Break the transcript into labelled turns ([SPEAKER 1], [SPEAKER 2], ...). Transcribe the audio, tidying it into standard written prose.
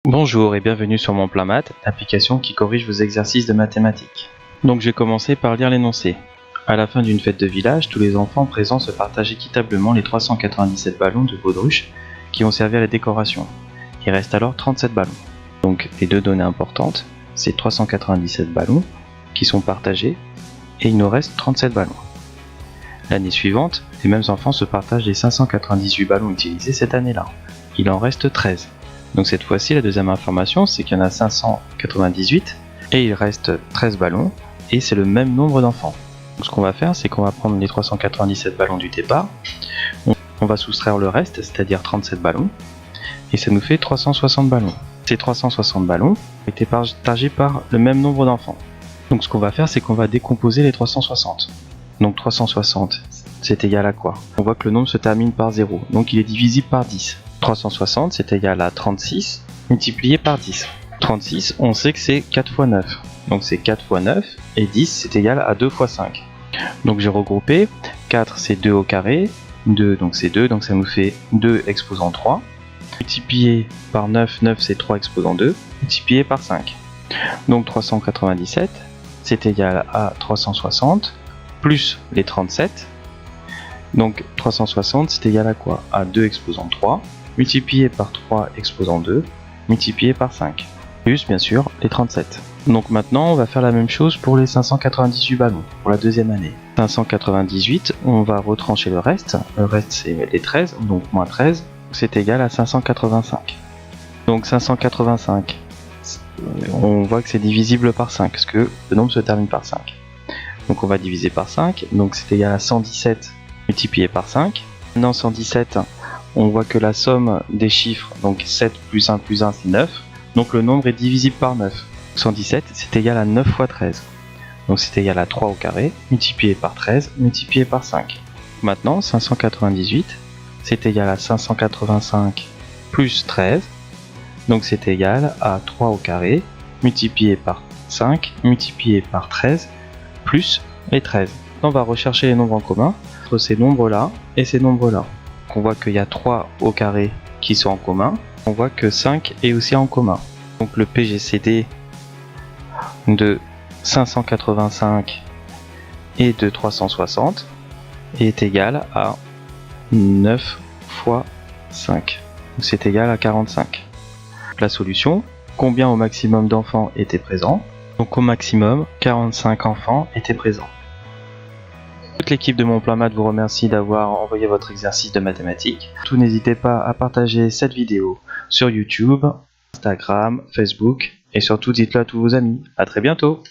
[SPEAKER 1] Bonjour et bienvenue sur Mon Plein Maths, application qui corrige vos exercices de mathématiques. Donc j'ai commencé par lire l'énoncé. À la fin d'une fête de village, tous les enfants présents se partagent équitablement les 397 ballons de baudruche qui ont servi à la décoration. Il reste alors 37 ballons. Donc les deux données importantes, c'est 397 ballons qui sont partagés et il nous reste 37 ballons. L'année suivante, les mêmes enfants se partagent les 598 ballons utilisés cette année-là. Il en reste 13. Donc cette fois-ci, la deuxième information, c'est qu'il y en a 598 et il reste 13 ballons et c'est le même nombre d'enfants. Donc ce qu'on va faire, c'est qu'on va prendre les 397 ballons du départ, on va soustraire le reste, c'est-à-dire 37 ballons, et ça nous fait 360 ballons. Ces 360 ballons ont été partagés par le même nombre d'enfants. Donc ce qu'on va faire, c'est qu'on va décomposer les 360. Donc 360, c'est égal à quoi? On voit que le nombre se termine par 0, donc il est divisible par 10. 360, c'est égal à 36 multiplié par 10. 36, on sait que c'est 4 fois 9. Donc c'est 4 fois 9, et 10, c'est égal à 2 fois 5. Donc j'ai regroupé, 4 c'est 2 au carré, 2 donc c'est 2, donc ça nous fait 2 exposant 3. Multiplié par 9, 9 c'est 3 exposant 2, multiplié par 5. Donc 397, c'est égal à 360, plus les 37. Donc 360, c'est égal à quoi? À 2 exposant 3. Multiplié par 3 exposant 2, multiplié par 5, plus bien sûr les 37. Donc maintenant on va faire la même chose pour les 598 ballons, pour la deuxième année. 598, on va retrancher le reste c'est les 13, donc moins 13, c'est égal à 585. Donc 585, on voit que c'est divisible par 5, parce que le nombre se termine par 5. Donc on va diviser par 5, donc c'est égal à 117 multiplié par 5. Maintenant 117, on voit que la somme des chiffres, donc 7 plus 1 plus 1 c'est 9, donc le nombre est divisible par 9. 117 c'est égal à 9 fois 13, donc c'est égal à 3 au carré, multiplié par 13, multiplié par 5. Maintenant 598 c'est égal à 585 plus 13, donc c'est égal à 3 au carré, multiplié par 5, multiplié par 13, plus les 13. On va rechercher les nombres en commun entre ces nombres-là et ces nombres-là. On voit qu'il y a 3 au carré qui sont en commun. On voit que 5 est aussi en commun. Donc le PGCD de 585 et de 360 est égal à 9 fois 5. Donc c'est égal à 45. La solution, combien au maximum d'enfants étaient présents? Donc au maximum, 45 enfants étaient présents. Toute l'équipe de Mon Plein Maths vous remercie d'avoir envoyé votre exercice de mathématiques. Tout n'hésitez pas à partager cette vidéo sur YouTube, Instagram, Facebook et surtout dites-le à tous vos amis. À très bientôt!